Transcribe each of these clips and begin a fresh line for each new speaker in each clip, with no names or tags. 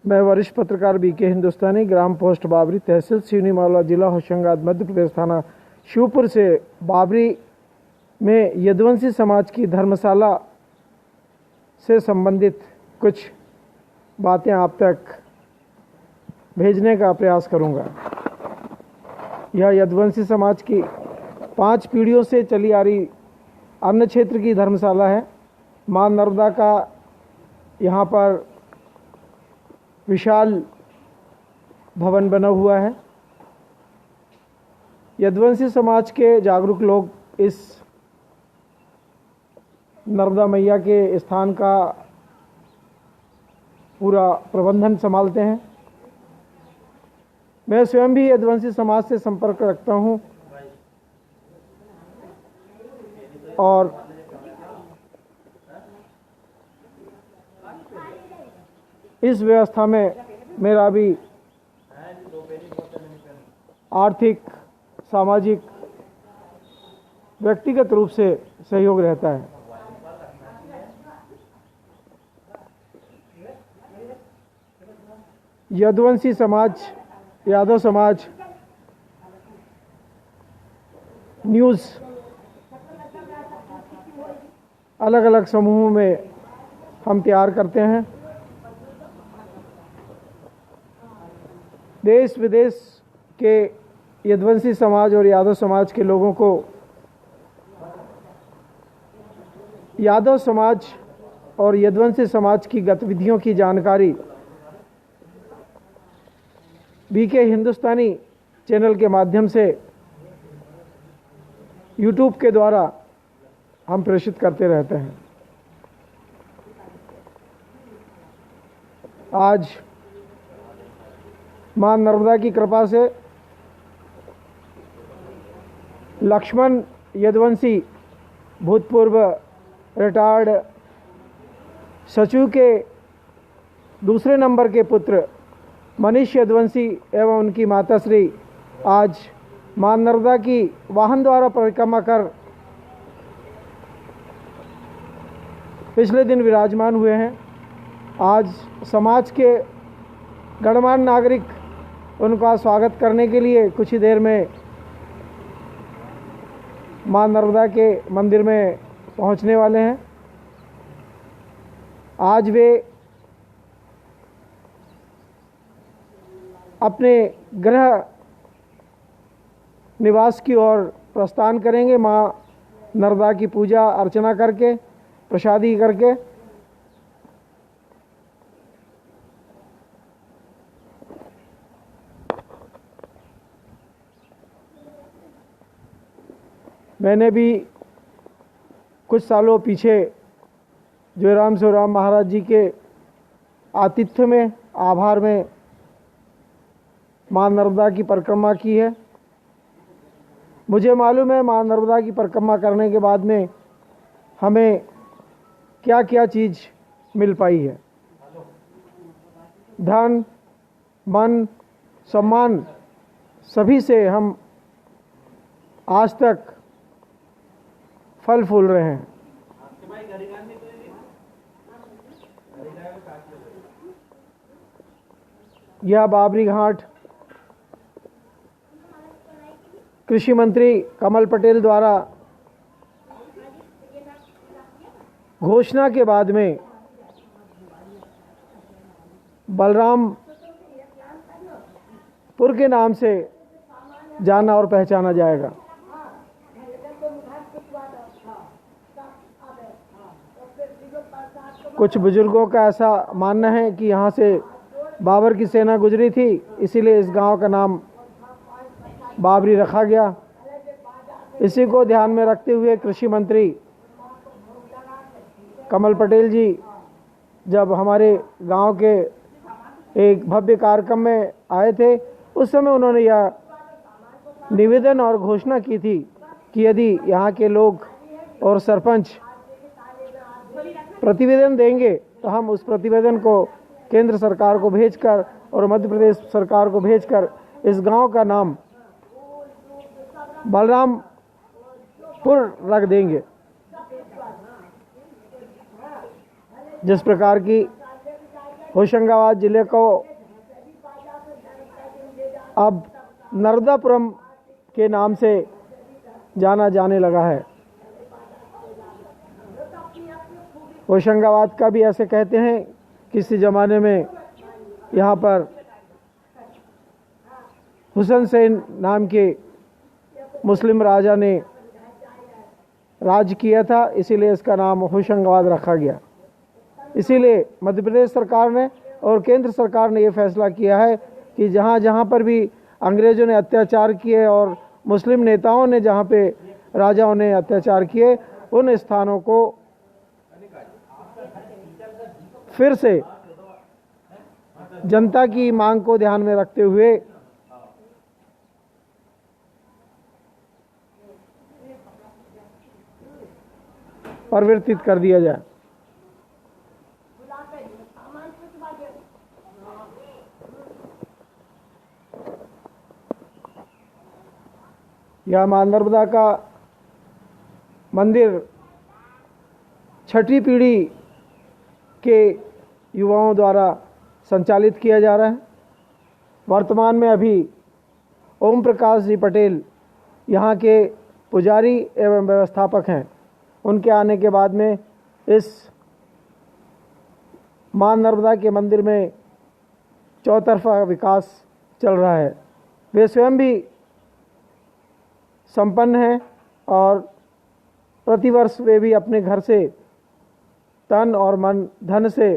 मैं वरिष्ठ पत्रकार बीके हिंदुस्तानी, ग्राम पोस्ट बाबरी, तहसील सिवनी मावला, जिला होशंगाबाद, मध्य प्रदेश, थाना शिवपुर से बाबरी में यदुवंशी समाज की धर्मशाला से संबंधित कुछ बातें आप तक भेजने का प्रयास करूंगा। यह यदुवंशी समाज की 5 पीढ़ियों से चली आ रही अन्न क्षेत्र की धर्मशाला है। मां नर्मदा का यहाँ पर विशाल भवन बना हुआ है। यदुवंशी समाज के जागरूक लोग इस नर्मदा मैया के स्थान का पूरा प्रबंधन संभालते हैं। मैं स्वयं भी यदुवंशी समाज से संपर्क रखता हूं और इस व्यवस्था में मेरा भी आर्थिक, सामाजिक, व्यक्तिगत रूप से सहयोग रहता है। यदुवंशी समाज, यादव समाज न्यूज़ अलग अलग समूहों में हम तैयार करते हैं। देश विदेश के यदुवंशी समाज और यादव समाज के लोगों को यादव समाज और यदुवंशी समाज की गतिविधियों की जानकारी बीके हिंदुस्तानी चैनल के माध्यम से यूट्यूब के द्वारा हम प्रेषित करते रहते हैं। आज मां नर्मदा की कृपा से लक्ष्मण यदुवंशी, भूतपूर्व रिटायर्ड सचिव के दूसरे नंबर के पुत्र मनीष यदुवंशी एवं उनकी माताश्री आज मां नर्मदा की वाहन द्वारा परिक्रमा कर पिछले दिन विराजमान हुए हैं। आज समाज के गणमान्य नागरिक उनका स्वागत करने के लिए कुछ ही देर में मां नर्मदा के मंदिर में पहुंचने वाले हैं। आज वे अपने गृह निवास की ओर प्रस्थान करेंगे, मां नर्मदा की पूजा अर्चना करके, प्रसादी करके। मैंने भी कुछ सालों पीछे जयराम शिवराम महाराज जी के आतिथ्य में, आभार में मां नर्मदा की परिक्रमा की है। मुझे मालूम है मां नर्मदा की परिक्रमा करने के बाद में हमें क्या क्या चीज़ मिल पाई है। धन, मन, सम्मान सभी से हम आज तक फल फूल रहे हैं। यह बाबरी घाट कृषि मंत्री कमल पटेल द्वारा घोषणा के बाद में बलरामपुर के नाम से जाना और पहचाना जाएगा। कुछ बुजुर्गों का ऐसा मानना है कि यहाँ से बाबर की सेना गुजरी थी, इसीलिए इस गांव का नाम बाबरी रखा गया। इसी को ध्यान में रखते हुए कृषि मंत्री कमल पटेल जी जब हमारे गांव के एक भव्य कार्यक्रम में आए थे, उस समय उन्होंने यह निवेदन और घोषणा की थी कि यदि यहाँ के लोग और सरपंच प्रतिवेदन देंगे तो हम उस प्रतिवेदन को केंद्र सरकार को भेजकर और मध्य प्रदेश सरकार को भेजकर इस गांव का नाम बलरामपुर रख देंगे। जिस प्रकार की होशंगाबाद जिले को अब नर्मदापुरम के नाम से जाना जाने लगा है। होशंगाबाद का भी ऐसे कहते हैं, किसी ज़माने में यहाँ पर हुसैन सेन नाम के मुस्लिम राजा ने राज किया था, इसीलिए इसका नाम होशंगाबाद रखा गया। इसीलिए मध्य प्रदेश सरकार ने और केंद्र सरकार ने ये फैसला किया है कि जहाँ जहाँ पर भी अंग्रेज़ों ने अत्याचार किए और मुस्लिम नेताओं ने जहाँ पे राजाओं ने अत्याचार किए, उन स्थानों को फिर से जनता की मांग को ध्यान में रखते हुए परिवर्तित कर दिया जाए। यह मां नर्मदा का मंदिर छठी पीढ़ी के युवाओं द्वारा संचालित किया जा रहा है। वर्तमान में अभी ओम प्रकाश जी पटेल यहाँ के पुजारी एवं व्यवस्थापक हैं। उनके आने के बाद में इस मां नर्मदा के मंदिर में चौतरफा विकास चल रहा है। वे स्वयं भी संपन्न हैं और प्रतिवर्ष वे भी अपने घर से तन और मन धन से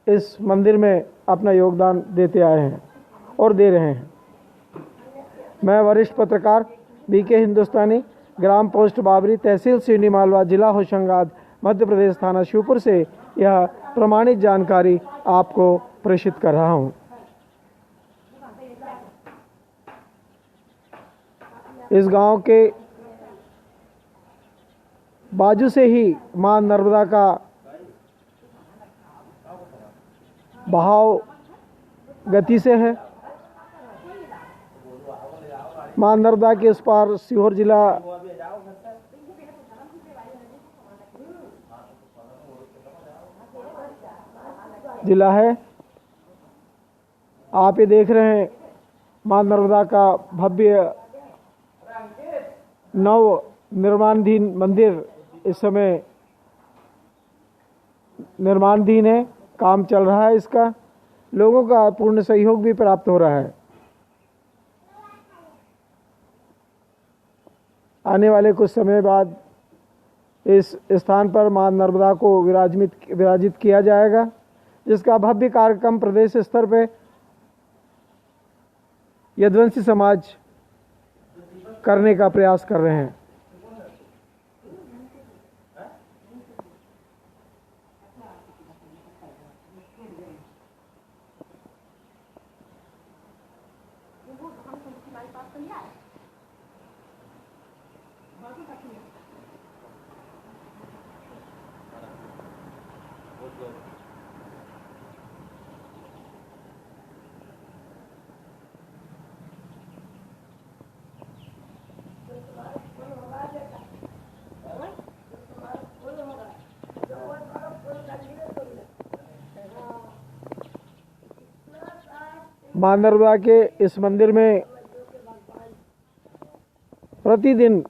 इस मंदिर में अपना योगदान देते आए हैं और दे रहे हैं। मैं वरिष्ठ पत्रकार बीके हिंदुस्तानी, ग्राम पोस्ट बाबरी, तहसील सिवनी मालवा, जिला होशंगाबाद, मध्य प्रदेश, थाना शिवपुर से यह प्रमाणित जानकारी आपको प्रेषित कर रहा हूं। इस गांव के बाजू से ही मां नर्मदा का बहाव गति से है। मां नर्मदा के इस पार सीहोर जिला है। आप ये देख रहे हैं मां नर्मदा का भव्य नव निर्माणाधीन मंदिर इस समय निर्माणाधीन है, काम चल रहा है। इसका लोगों का पूर्ण सहयोग भी प्राप्त हो रहा है। आने वाले कुछ समय बाद इस स्थान पर मां नर्मदा को विराजित किया जाएगा, जिसका भव्य कार्यक्रम प्रदेश स्तर पे यदुवंशी समाज करने का प्रयास कर रहे हैं। मां नर्मदा के इस मंदिर में प्रतिदिन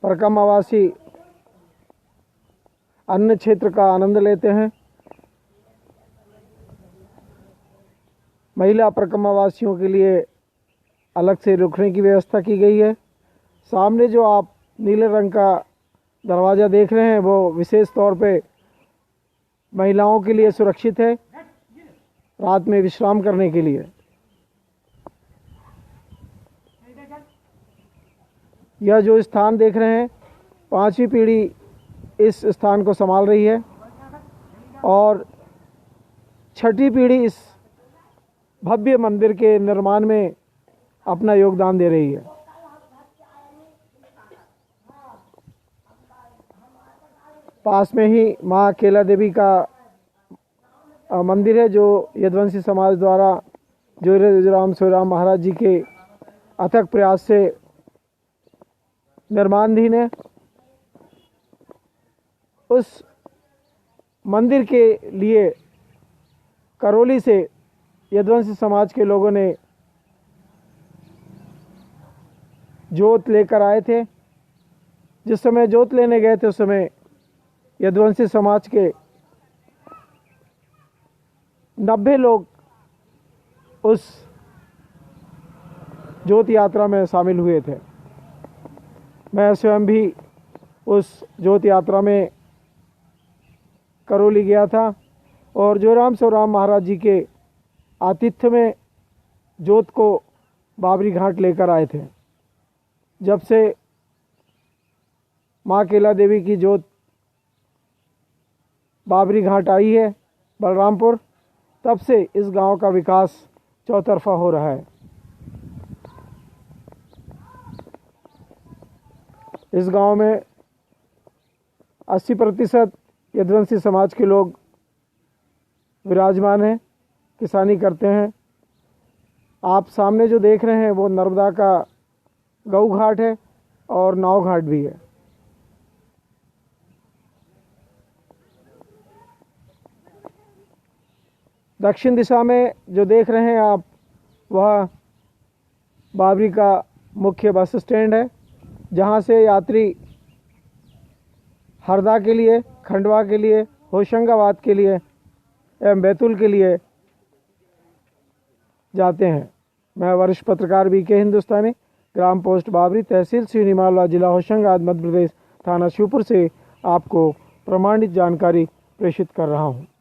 परकमवासी अन्न क्षेत्र का आनंद लेते हैं। महिला परकमवासियों के लिए अलग से रुकने की व्यवस्था की गई है। सामने जो आप नीले रंग का दरवाज़ा देख रहे हैं वो विशेष तौर पे महिलाओं के लिए सुरक्षित है, रात में विश्राम करने के लिए। यह जो स्थान देख रहे हैं, 5वीं पीढ़ी इस स्थान को संभाल रही है और 6ठी पीढ़ी इस भव्य मंदिर के निर्माण में अपना योगदान दे रही है। पास में ही मां केला देवी का मंदिर है, जो यदुवंशी समाज द्वारा जोराम सोराम महाराज जी के अथक प्रयास से निर्माणाधीन है। उस मंदिर के लिए करौली से यदुवंशी समाज के लोगों ने जोत लेकर आए थे। जिस समय जोत लेने गए थे उस समय यदुवंशी समाज के 90 लोग उस जोत यात्रा में शामिल हुए थे। मैं स्वयं भी उस जोत यात्रा में करौली गया था और जोराम शिवराम महाराज जी के आतिथ्य में जोत को बाबरी घाट लेकर आए थे। जब से माँ केला देवी की जोत बाबरी घाट आई है बलरामपुर, तब से इस गांव का विकास चौतरफा हो रहा है। इस गांव में 80% यदुवंशी समाज के लोग विराजमान हैं, किसानी करते हैं। आप सामने जो देख रहे हैं वो नर्मदा का गऊ घाट है और नाव घाट भी है। दक्षिण दिशा में जो देख रहे हैं आप, वह बाबरी का मुख्य बस स्टैंड है, जहां से यात्री हरदा के लिए, खंडवा के लिए, होशंगाबाद के लिए एवं बैतूल के लिए जाते हैं। मैं वरिष्ठ पत्रकार बीके हिंदुस्तानी, ग्राम पोस्ट बाबरी, तहसील सिवनी मालवा, जिला होशंगाबाद, मध्य प्रदेश, थाना शिवपुर से आपको प्रमाणित जानकारी प्रेषित कर रहा हूं।